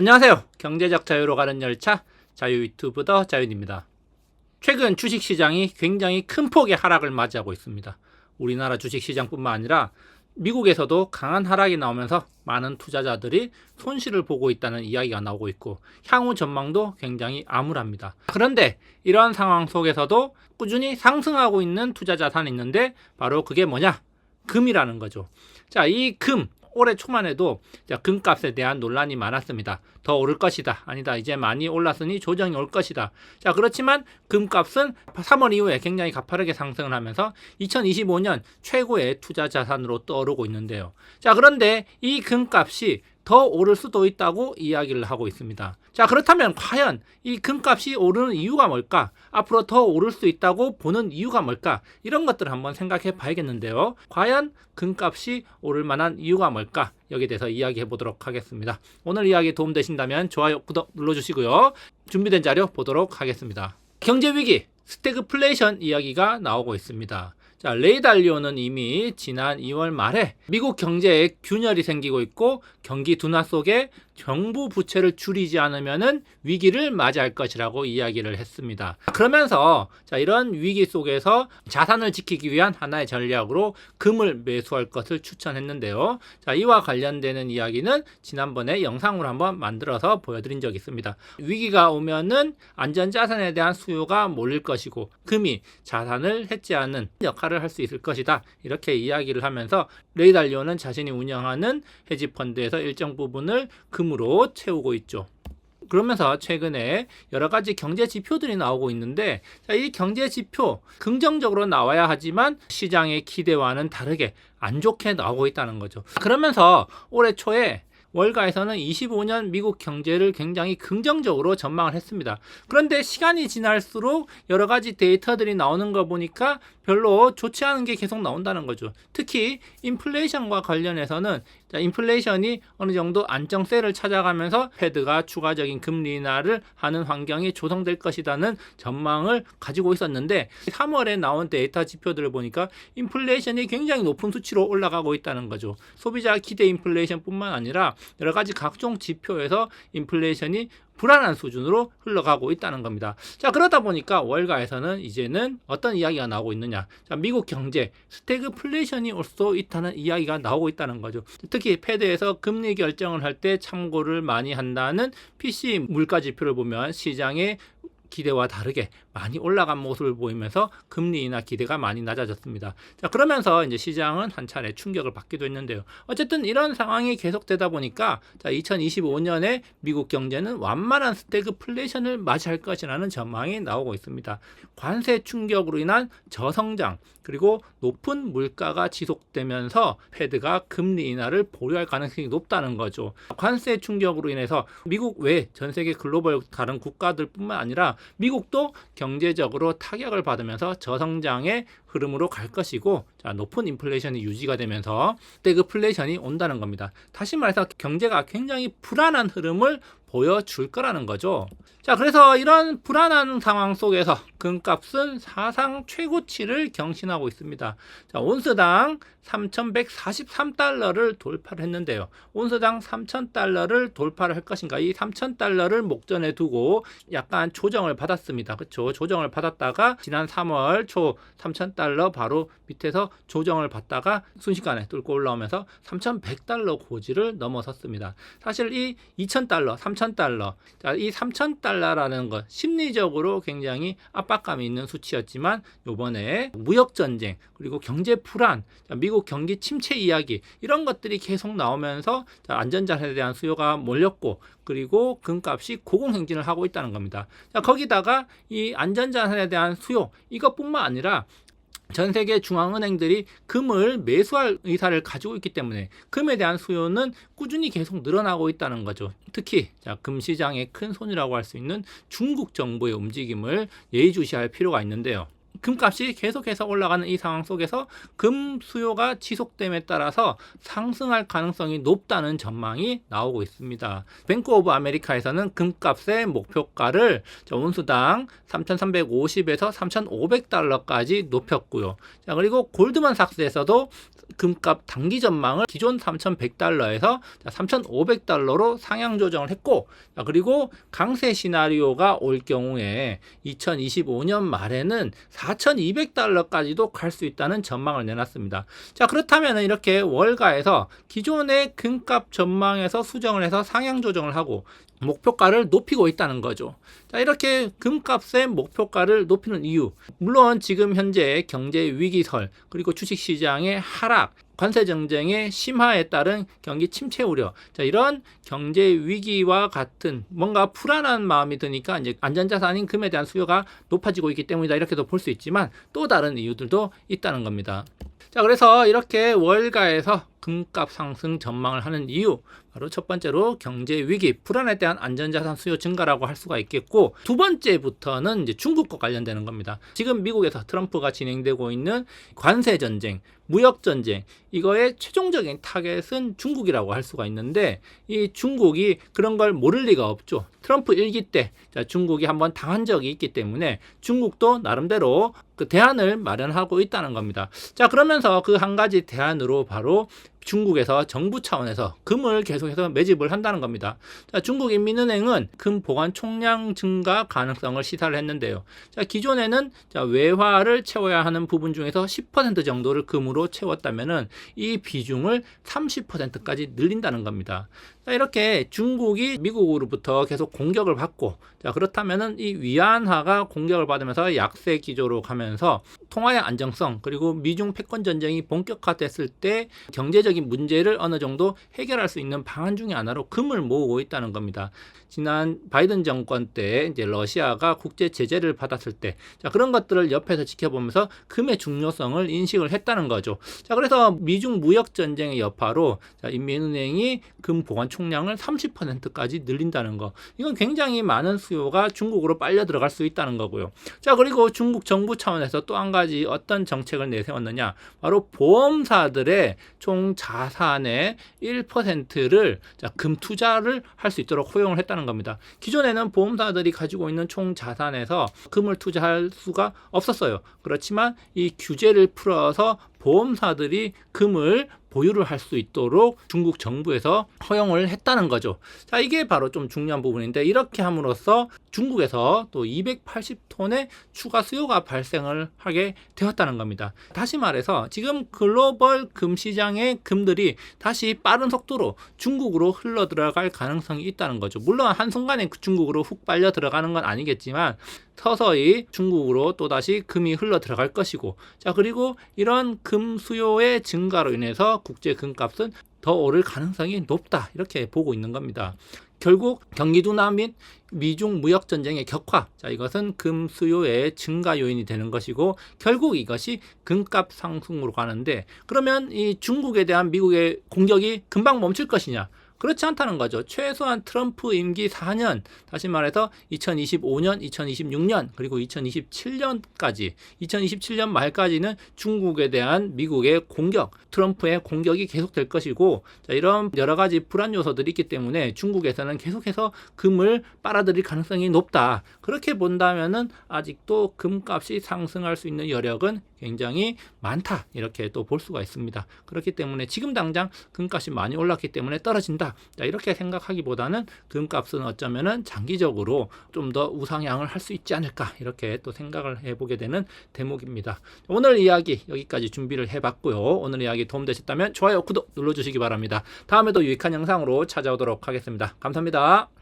안녕하세요. 경제적 자유로 가는 열차 자유 유튜브 더 자윤입니다. 최근 주식시장이 굉장히 큰 폭의 하락을 맞이하고 있습니다. 우리나라 주식시장뿐만 아니라 미국에서도 강한 하락이 나오면서 많은 투자자들이 손실을 보고 있다는 이야기가 나오고 있고 향후 전망도 굉장히 암울합니다. 그런데 이러한 상황 속에서도 꾸준히 상승하고 있는 투자 자산이 있는데 바로 그게 뭐냐? 금이라는 거죠. 자, 이 금 올해 초만 해도 금값에 대한 논란이 많았습니다. 더 오를 것이다. 아니다. 이제 많이 올랐으니 조정이 올 것이다. 자, 그렇지만 금값은 3월 이후에 굉장히 가파르게 상승을 하면서 2025년 최고의 투자 자산으로 떠오르고 있는데요. 자, 그런데 이 금값이 더 오를 수도 있다고 이야기를 하고 있습니다. 자, 그렇다면 과연 이 금값이 오르는 이유가 뭘까? 앞으로 더 오를 수 있다고 보는 이유가 뭘까? 이런 것들을 한번 생각해 봐야겠는데요. 과연 금값이 오를 만한 이유가 뭘까? 여기에 대해서 이야기해 보도록 하겠습니다. 오늘 이야기 도움되신다면 좋아요, 구독 눌러주시고요. 준비된 자료 보도록 하겠습니다. 경제위기, 스태그플레이션 이야기가 나오고 있습니다. 자, 레이 달리오는 이미 지난 2월 말에 미국 경제에 균열이 생기고 있고 경기 둔화 속에 정부 부채를 줄이지 않으면 위기를 맞이할 것이라고 이야기를 했습니다. 그러면서 이런 위기 속에서 자산을 지키기 위한 하나의 전략으로 금을 매수할 것을 추천했는데요. 자, 이와 관련되는 이야기는 지난번에 영상으로 한번 만들어서 보여드린 적이 있습니다. 위기가 오면은 안전자산에 대한 수요가 몰릴 것이고 금이 자산을 해지하는 역할을 할 수 있을 것이다. 이렇게 이야기를 하면서 레이 달리오는 자신이 운영하는 헤지펀드에서 일정 부분을 금으로 채우고 있죠. 그러면서 최근에 여러 가지 경제 지표들이 나오고 있는데 이 경제 지표 긍정적으로 나와야 하지만 시장의 기대와는 다르게 안 좋게 나오고 있다는 거죠. 그러면서 올해 초에 월가에서는 25년 미국 경제를 굉장히 긍정적으로 전망을 했습니다. 그런데 시간이 지날수록 여러 가지 데이터들이 나오는 거 보니까 별로 좋지 않은 게 계속 나온다는 거죠. 특히 인플레이션과 관련해서는 인플레이션이 어느 정도 안정세를 찾아가면서 패드가 추가적인 금리 인하를 하는 환경이 조성될 것이라는 전망을 가지고 있었는데 3월에 나온 데이터 지표들을 보니까 인플레이션이 굉장히 높은 수치로 올라가고 있다는 거죠. 소비자 기대 인플레이션뿐만 아니라 여러 가지 각종 지표에서 인플레이션이 불안한 수준으로 흘러가고 있다는 겁니다. 자, 그러다 보니까 월가에서는 이제는 어떤 이야기가 나오고 있느냐. 자, 미국 경제 스태그플레이션이 올 수 있다는 이야기가 나오고 있다는 거죠. 특히 패드에서 금리 결정을 할 때 참고를 많이 한다는 PC 물가 지표를 보면 시장의 기대와 다르게 많이 올라간 모습을 보이면서 금리 인하 기대가 많이 낮아졌습니다. 자, 그러면서 이제 시장은 한 차례 충격을 받기도 했는데요. 어쨌든 이런 상황이 계속되다 보니까 2025년에 미국 경제는 완만한 스태그플레이션을 맞이할 것이라는 전망이 나오고 있습니다. 관세 충격으로 인한 저성장 그리고 높은 물가가 지속되면서 패드가 금리 인하를 보류할 가능성이 높다는 거죠. 관세 충격으로 인해서 미국 외 전 세계 글로벌 다른 국가들뿐만 아니라 미국도 경제적으로 타격을 받으면서 저성장의 흐름으로 갈 것이고 높은 인플레이션이 유지가 되면서 스태그플레이션이 온다는 겁니다. 다시 말해서 경제가 굉장히 불안한 흐름을 보여줄 거라는 거죠. 자, 그래서 이런 불안한 상황 속에서 금값은 사상 최고치를 경신하고 있습니다. 자, 온스당 3,143달러를 돌파를 했는데요. 온스당 3,000달러를 돌파를 할 것인가? 이 3,000달러를 목전에 두고 약간 조정을 받았습니다. 그렇죠? 조정을 받았다가 지난 3월 초 3,000달러 바로 밑에서 조정을 받다가 순식간에 뚫고 올라오면서 3,100달러 고지를 넘어섰습니다. 사실 이 2,000달러, 3,000달러, 이 3,000달러라는 것 심리적으로 굉장히 압박감이 있는 수치였지만 이번에 무역전쟁 그리고 경제 불안, 미국 경기 침체 이야기 이런 것들이 계속 나오면서 안전자산에 대한 수요가 몰렸고 그리고 금값이 고공행진을 하고 있다는 겁니다. 자, 거기다가 이 안전자산에 대한 수요 이것뿐만 아니라 전 세계 중앙은행들이 금을 매수할 의사를 가지고 있기 때문에 금에 대한 수요는 꾸준히 계속 늘어나고 있다는 거죠. 특히 금 시장의 큰 손이라고 할 수 있는 중국 정부의 움직임을 예의주시할 필요가 있는데요. 금값이 계속해서 올라가는 이 상황 속에서 금 수요가 지속됨에 따라서 상승할 가능성이 높다는 전망이 나오고 있습니다. 뱅크 오브 아메리카에서는 금값의 목표가를 온수당 3,350에서 3,500달러까지 높였고요. 자, 그리고 골드만삭스에서도 금값 단기 전망을 기존 3,100달러에서 3,500달러로 상향 조정을 했고, 그리고 강세 시나리오가 올 경우에 2025년 말에는 4,200달러까지도 갈 수 있다는 전망을 내놨습니다. 자, 그렇다면 이렇게 월가에서 기존의 금값 전망에서 수정을 해서 상향 조정을 하고 목표가를 높이고 있다는 거죠. 자, 이렇게 금값의 목표가를 높이는 이유, 물론 지금 현재 경제 위기설, 그리고 주식시장의 하락, 관세 정쟁의 심화에 따른 경기 침체 우려, 자, 이런 경제 위기와 같은 뭔가 불안한 마음이 드니까 이제 안전자산인 금에 대한 수요가 높아지고 있기 때문이다, 이렇게도 볼 수 있지만 또 다른 이유들도 있다는 겁니다. 자, 그래서 이렇게 월가에서 금값 상승 전망을 하는 이유, 바로 첫 번째로 경제 위기, 불안에 대한 안전자산 수요 증가라고 할 수가 있겠고, 두 번째부터는 이제 중국과 관련되는 겁니다. 지금 미국에서 트럼프가 진행되고 있는 관세 전쟁, 무역 전쟁, 이거의 최종적인 타겟은 중국이라고 할 수가 있는데, 이 중국이 그런 걸 모를 리가 없죠. 트럼프 1기 때 중국이 한번 당한 적이 있기 때문에 중국도 나름대로 그 대안을 마련하고 있다는 겁니다. 자, 그러면서 그 한 가지 대안으로 바로 중국에서 정부 차원에서 금을 계속해서 매집을 한다는 겁니다. 자, 중국인민은행은 금 보관 총량 증가 가능성을 시사를 했는데요. 자, 기존에는 외화를 채워야 하는 부분 중에서 10% 정도를 금으로 채웠다면은 이 비중을 30%까지 늘린다는 겁니다. 자, 이렇게 중국이 미국으로부터 계속 공격을 받고, 자, 그렇다면은 이 위안화가 공격을 받으면서 약세 기조로 가면서 통화의 안정성, 그리고 미중 패권 전쟁이 본격화됐을 때 경제적인 문제를 어느 정도 해결할 수 있는 방안 중에 하나로 금을 모으고 있다는 겁니다. 지난 바이든 정권 때 이제 러시아가 국제 제재를 받았을 때, 자, 그런 것들을 옆에서 지켜보면서 금의 중요성을 인식을 했다는 거죠. 자, 그래서 미중 무역 전쟁의 여파로 인민은행이 금 보관 총량을 30%까지 늘린다는 거, 이건 굉장히 많은 수요가 중국으로 빨려 들어갈 수 있다는 거고요. 자, 그리고 중국 정부 차원에서 또 한 가지 어떤 정책을 내세웠느냐, 바로 보험사들의 총 자산의 1%를 금 투자를 할 수 있도록 허용을 했다는 겁니다. 기존에는 보험사들이 가지고 있는 총 자산에서 금을 투자할 수가 없었어요. 그렇지만 이 규제를 풀어서 보험사들이 금을 보유를 할 수 있도록 중국 정부에서 허용을 했다는 거죠. 자, 이게 바로 좀 중요한 부분인데, 이렇게 함으로써 중국에서 또 280톤의 추가 수요가 발생을 하게 되었다는 겁니다. 다시 말해서 지금 글로벌 금 시장의 금들이 다시 빠른 속도로 중국으로 흘러 들어갈 가능성이 있다는 거죠. 물론 한순간에 중국으로 훅 빨려 들어가는 건 아니겠지만 서서히 중국으로 또다시 금이 흘러 들어갈 것이고, 자, 그리고 이런 금 수요의 증가로 인해서 국제 금값은 더 오를 가능성이 높다, 이렇게 보고 있는 겁니다. 결국 경기 둔화 및 미중 무역 전쟁의 격화, 자, 이것은 금 수요의 증가 요인이 되는 것이고, 결국 이것이 금값 상승으로 가는데, 그러면 이 중국에 대한 미국의 공격이 금방 멈출 것이냐? 그렇지 않다는 거죠. 최소한 트럼프 임기 4년, 다시 말해서 2025년, 2026년, 그리고 2027년까지, 2027년 말까지는 중국에 대한 미국의 공격, 트럼프의 공격이 계속될 것이고, 자, 이런 여러 가지 불안 요소들이 있기 때문에 중국에서는 계속해서 금을 빨아들일 가능성이 높다. 그렇게 본다면은 아직도 금값이 상승할 수 있는 여력은 굉장히 많다, 이렇게 또 볼 수가 있습니다. 그렇기 때문에 지금 당장 금값이 많이 올랐기 때문에 떨어진다, 자, 이렇게 생각하기보다는 금값은 어쩌면은 장기적으로 좀 더 우상향을 할 수 있지 않을까, 이렇게 또 생각을 해보게 되는 대목입니다. 오늘 이야기 여기까지 준비를 해봤고요. 오늘 이야기 도움되셨다면 좋아요, 구독 눌러주시기 바랍니다. 다음에도 유익한 영상으로 찾아오도록 하겠습니다. 감사합니다.